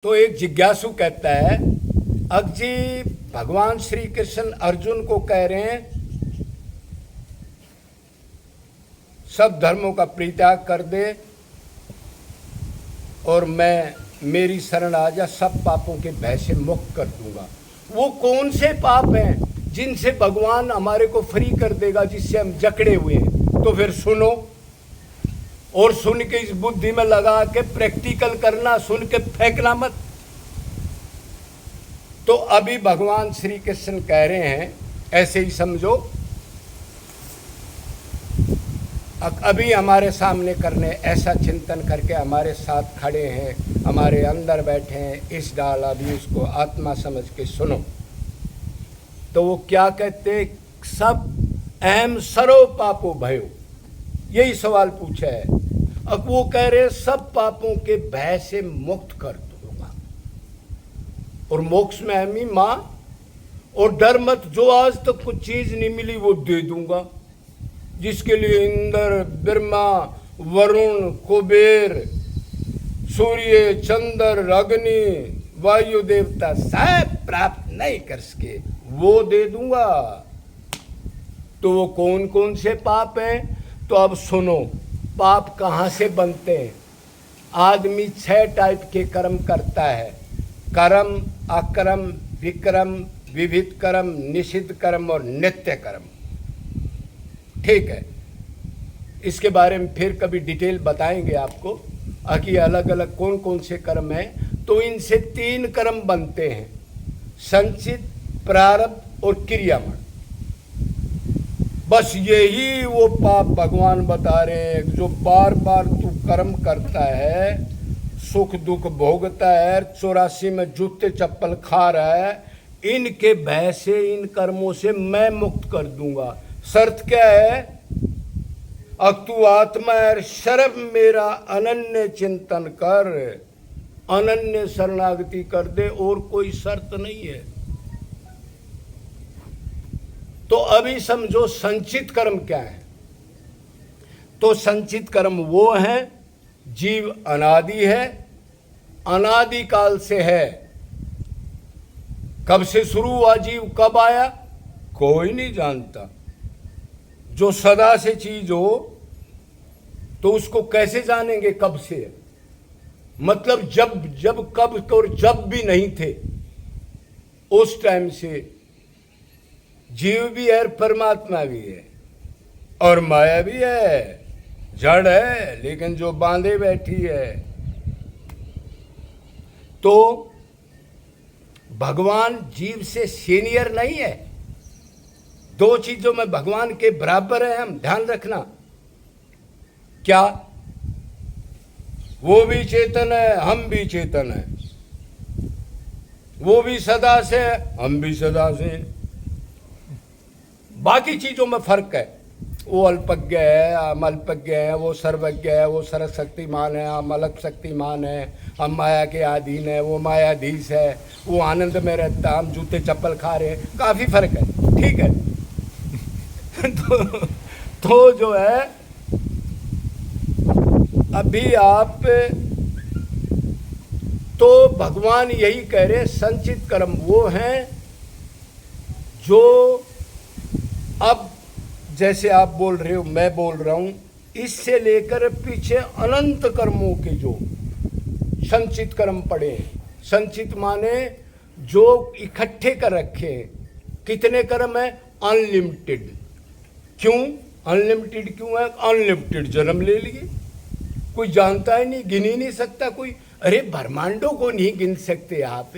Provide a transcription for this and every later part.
तो एक जिज्ञासु कहता है, अब जी भगवान श्री कृष्ण अर्जुन को कह रहे हैं सब धर्मों का परित्याग कर दे और मैं मेरी शरण आ जा, सब पापों के भय से मुक्त कर दूंगा। वो कौन से पाप हैं जिनसे भगवान हमारे को फ्री कर देगा, जिससे हम जकड़े हुए हैं? तो फिर सुनो और सुन के इस बुद्धि में लगा के प्रैक्टिकल करना, सुन के फेंकना मत। तो अभी भगवान श्री कृष्ण कह रहे हैं, ऐसे ही समझो, अभी हमारे सामने करने ऐसा चिंतन करके हमारे साथ खड़े हैं, हमारे अंदर बैठे हैं, इस डाल अभी उसको आत्मा समझ के सुनो। तो वो क्या कहते, सब अहम सरो पापो भयो, यही सवाल पूछा है। अब वो कह रहे सब पापों के भय से मुक्त कर दूंगा और मोक्ष में हमी मां और डर मत, जो आज तक तो कुछ चीज नहीं मिली वो दे दूंगा, जिसके लिए इंद्र, ब्रह्मा, वरुण, कुबेर, सूर्य, चंद्र, अग्नि, वायु देवता सब प्राप्त नहीं कर सके, वो दे दूंगा। तो वो कौन कौन से पाप हैं? तो अब सुनो, पाप कहाँ से बनते हैं? आदमी 6 टाइप के कर्म करता है, कर्म, अकर्म, विक्रम, विविध कर्म, निषिद्ध कर्म और नित्य कर्म। ठीक है, इसके बारे में फिर कभी डिटेल बताएंगे आपको कि अलग अलग कौन कौन से कर्म हैं। तो इनसे 3 कर्म बनते हैं, संचित, प्रारब्ध और क्रियामण। बस यही वो पाप भगवान बता रहे हैं, जो बार बार तू कर्म करता है, सुख दुख भोगता है, 84 में जूते चप्पल खा रहा है, इनके भय से, इन कर्मों से मैं मुक्त कर दूंगा। शर्त क्या है? अब तू आत्मा है, शर्व मेरा अनन्य चिंतन कर, अनन्य शरणागति कर दे, और कोई शर्त नहीं है। तो अभी समझो संचित कर्म क्या है। तो संचित कर्म वो है, जीव अनादि है, अनादि काल से है। कब से शुरू हुआ जीव, कब आया, कोई नहीं जानता। जो सदा से चीज हो तो उसको कैसे जानेंगे कब से है? मतलब जब कब और जब भी नहीं थे, उस टाइम से जीव भी है, परमात्मा भी है, और माया भी है, जड़ है, लेकिन जो बांधे बैठी है। तो भगवान जीव से सीनियर नहीं है, 2 चीजों में भगवान के बराबर है, हम ध्यान रखना। क्या? वो भी चेतन है, हम भी चेतन है, वो भी सदा से है, हम भी सदा से हैं। बाकी चीजों में फर्क है, वो अल्पज्ञ है, हम अल्पज्ञ है, वो सर्वज्ञ है, वो सर्वशक्तिमान है, हम अलग शक्तिमान है, हम माया के अधीन है, वो मायाधीश है, वो आनंद में रहता, हम जूते चप्पल खा रहे हैं, काफी फर्क है। ठीक है। तो जो है अभी आप, तो भगवान यही कह रहे, संचित कर्म वो हैं जो, अब जैसे आप बोल रहे हो, मैं बोल रहा हूं, इससे लेकर पीछे अनंत कर्मों के जो संचित कर्म पड़े हैं। संचित माने जो इकट्ठे कर रखे हैं। कितने कर्म है? अनलिमिटेड। क्यों अनलिमिटेड? क्यों है अनलिमिटेड? जन्म ले लिए, कोई जानता ही नहीं, गिन ही नहीं सकता कोई। अरे ब्रह्मांडों को नहीं गिन सकते आप।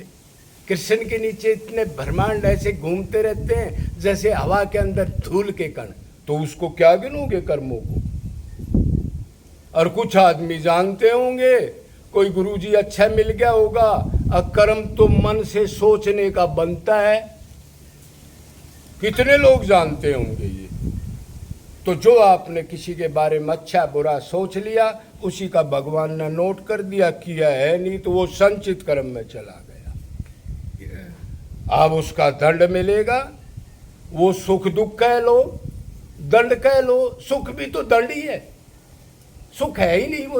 कृष्ण के नीचे इतने ब्रह्मांड ऐसे घूमते रहते हैं जैसे हवा के अंदर धूल के कण, तो उसको क्या गिनोगे कर्मों को? और कुछ आदमी जानते होंगे, कोई गुरुजी अच्छा मिल गया होगा, और कर्म तो मन से सोचने का बनता है। कितने लोग जानते होंगे ये? तो जो आपने किसी के बारे में अच्छा बुरा सोच लिया, उसी का भगवान ने नोट कर दिया, किया है नहीं, तो वो संचित कर्म में चला गया। अब उसका दंड मिलेगा। वो सुख दुख कह लो, दंड कह लो, सुख भी तो दंड ही है, सुख है ही नहीं। वो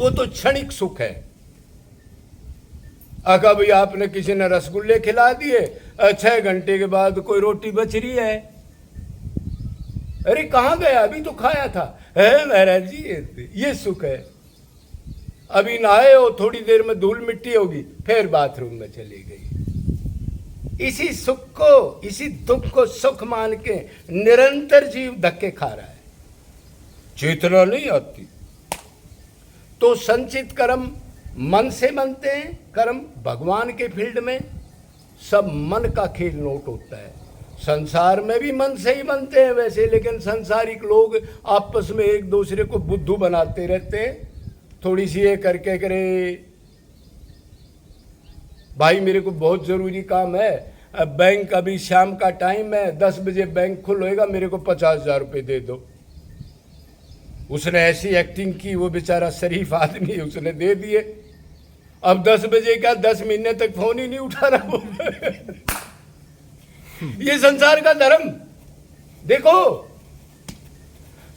तो क्षणिक सुख है। कभी आपने किसी ने रसगुल्ले खिला दिए, 6 घंटे के बाद कोई रोटी बच रही है, अरे कहाँ गया, अभी तो खाया था। है महाराज जी, ये सुख है। अभी नहाए हो, थोड़ी देर में धूल मिट्टी होगी, फिर बाथरूम में चली गई। इसी सुख को, इसी दुख को सुख मान के निरंतर जीव धक्के खा रहा है, चेतना नहीं आती। तो संचित कर्म मन से बनते हैं, कर्म भगवान के फील्ड में सब मन का खेल नोट होता है। संसार में भी मन से ही बनते हैं वैसे, लेकिन संसारिक लोग आपस में एक दूसरे को बुद्धू बनाते रहते हैं। थोड़ी सी ये करके करे, भाई मेरे को बहुत ज़रूरी काम है, बैंक अभी शाम का टाइम है, 10 बजे बैंक खुलेगा, मेरे को 50,000 रुपये दे दो। उसने ऐसी एक्टिंग की, वो बेचारा शरीफ आदमी, उसने दे दिए। अब 10 बजे क्या, 10 महीने तक फोन ही नहीं उठा रहा। ये संसार का धर्म देखो।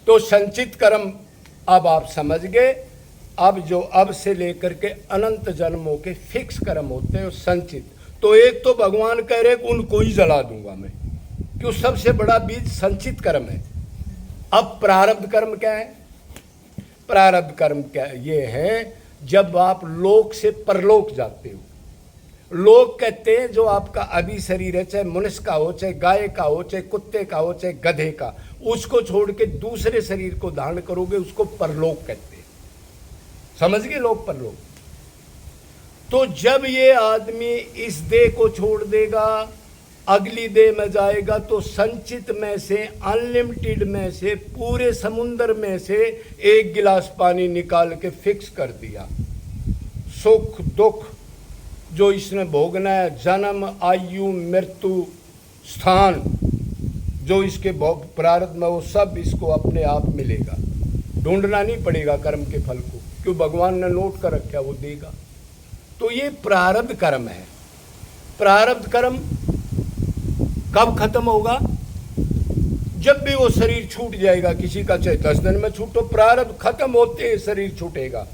तो संचित कर्म अब आप समझ गए। अब जो अब से लेकर के अनंत जन्मों के फिक्स कर्म होते हैं संचित। तो एक तो भगवान कह रहे कि उनको ही जला दूंगा मैं, क्यों, सबसे बड़ा बीज संचित कर्म है। अब प्रारब्ध कर्म क्या है? प्रारब्ध कर्म क्या ये है, जब आप लोक से परलोक जाते हो। लोग कहते हैं जो आपका अभी शरीर है, चाहे मनुष्य का हो, चाहे गाय का हो, चाहे कुत्ते का हो, चाहे गधे का, उसको छोड़ के दूसरे शरीर को धारण करोगे, उसको परलोक कहते हैं। समझ गए, लोक परलोक। तो जब ये आदमी इस देह को छोड़ देगा, अगली देह में जाएगा, तो संचित में से, अनलिमिटेड में से, पूरे समुद्र में से एक गिलास पानी निकाल के फिक्स कर दिया। सुख दुख जो इसने भोगना है, जन्म, आयु, मृत्यु, स्थान, जो इसके प्रारब्ध में, वो सब इसको अपने आप मिलेगा। ढूंढना नहीं पड़ेगा कर्म के फल को, क्यों भगवान ने नोट कर रखा, वो देगा। तो ये प्रारब्ध कर्म है। प्रारब्ध कर्म कब खत्म होगा? जब भी वो शरीर छूट जाएगा। किसी का चाहे 10 दिन में छूटो, प्रारब्ध खत्म होते ही शरीर छूटेगा।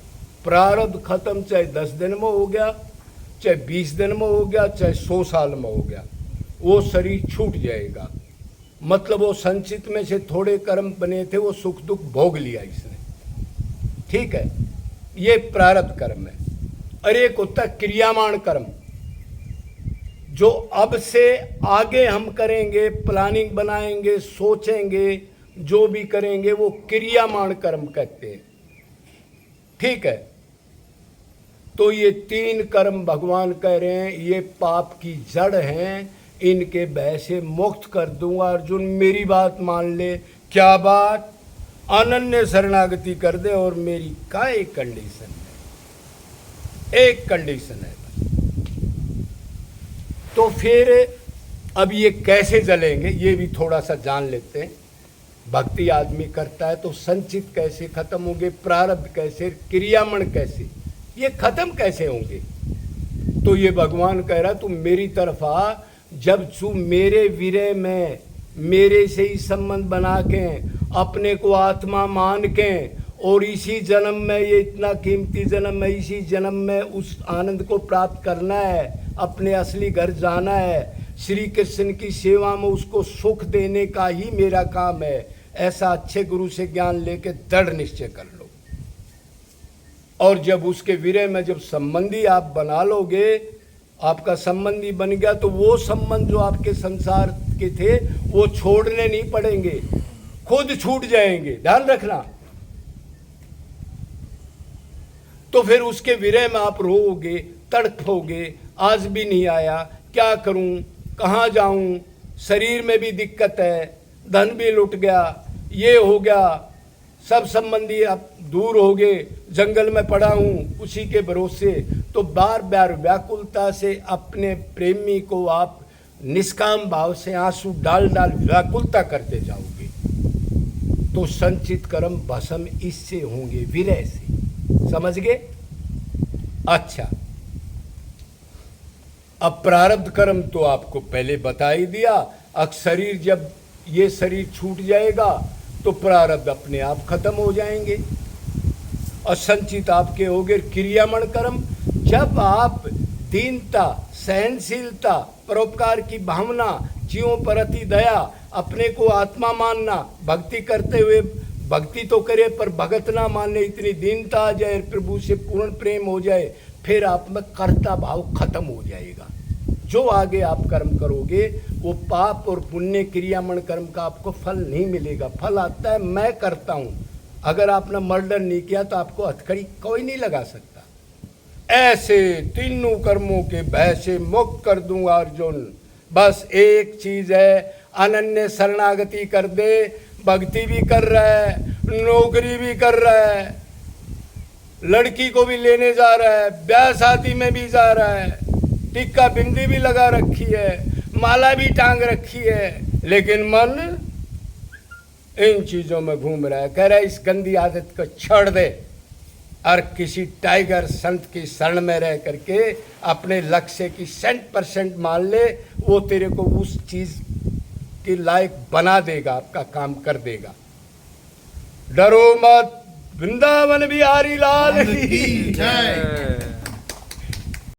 प्रारब्ध खत्म चाहे 10 दिन में हो गया, चाहे 20 दिन में हो गया, चाहे 100 साल में हो गया, वो शरीर छूट जाएगा। मतलब वो संचित में से थोड़े कर्म बने थे, वो सुख दुख भोग लिया इसने, ठीक है, ये प्रारब्ध कर्म है। और एक होता क्रियामाण कर्म, जो अब से आगे हम करेंगे, प्लानिंग बनाएंगे, सोचेंगे, जो भी करेंगे, वो क्रियामाण कर्म कहते हैं, ठीक है। तो ये 3 कर्म भगवान कह रहे हैं, ये पाप की जड़ हैं, इनके भय से मुक्त कर दूंगा। अर्जुन मेरी बात मान ले। क्या बात? अनन्य शरणागति कर दे। और मेरी का एक कंडीशन है, एक कंडीशन है। तो फिर अब ये कैसे जलेंगे, ये भी थोड़ा सा जान लेते हैं। भक्ति आदमी करता है तो संचित कैसे खत्म होंगे, प्रारब्ध कैसे, क्रियामण कैसे, ये खत्म कैसे होंगे? तो ये भगवान कह रहा, तू मेरी तरफ आ। जब तू मेरे विरह में मेरे से ही संबंध बना के, अपने को आत्मा मान के, और इसी जन्म में, ये इतना कीमती जन्म में, इसी जन्म में उस आनंद को प्राप्त करना है, अपने असली घर जाना है, श्री कृष्ण की सेवा में उसको सुख देने का ही मेरा काम है। ऐसा अच्छे गुरु से ज्ञान लेके दृढ़ निश्चय कर लो। और जब उसके विरह में जब संबंधी आप बना लोगे, आपका संबंधी बन गया, तो वो संबंध जो आपके संसार के थे वो छोड़ने नहीं पड़ेंगे, खुद छूट जाएंगे, ध्यान रखना। तो फिर उसके विरह में आप रोओगे, तड़पोगे, आज भी नहीं आया, क्या करूं, कहाँ जाऊं, शरीर में भी दिक्कत है, धन भी लुट गया, ये हो गया, सब संबंधी अब दूर हो गए, जंगल में पड़ा हूँ उसी के भरोसे। तो बार बार व्याकुलता से अपने प्रेमी को आप निष्काम भाव से आंसू डाल डाल व्याकुलता करते जाओगे। तो संचित कर्म भस्म इससे होंगे, विरह से। समझ गए? अच्छा, अब प्रारब्ध कर्म तो आपको पहले बता ही दिया। अब शरीर, जब ये शरीर छूट जाएगा तो प्रारब्ध अपने आप खत्म हो जाएंगे और संचित आपके हो गए क्रियामण कर्म। जब आप दीनता, सहनशीलता, परोपकार की भावना, जीवों पर अति दया, अपने को आत्मा मानना, भक्ति करते हुए भक्ति तो करे पर भगत ना माने, इतनी दीनता आ जाए, प्रभु से पूर्ण प्रेम हो जाए, फिर आप में कर्ता भाव खत्म हो जाएगा। जो आगे आप कर्म करोगे वो पाप और पुण्य क्रियामण कर्म का आपको फल नहीं मिलेगा। फल आता है मैं करता हूँ। अगर आपने मर्डर नहीं किया तो आपको हथकड़ी कोई नहीं लगा सकता। ऐसे तीनों कर्मों के भय से मुक्त कर दूंगा अर्जुन। बस एक चीज है, अनन्य शरणागति कर दे। भक्ति भी कर रहा है, नौकरी भी कर रहा है, लड़की को भी लेने जा रहा है, ब्याह शादी में भी जा रहा है, टिक्का बिंदी भी लगा रखी है, माला भी टांग रखी है, लेकिन मन इन चीजों में घूम रहा है। कह रहा है इस गंदी आदत को छोड़ दे और किसी टाइगर संत की शरण में रह करके अपने लक्ष्य की 100% मान ले। वो तेरे को उस चीज के लायक बना देगा, आपका काम कर देगा। डरो मत। वृंदावन बिहारी लाल की जय।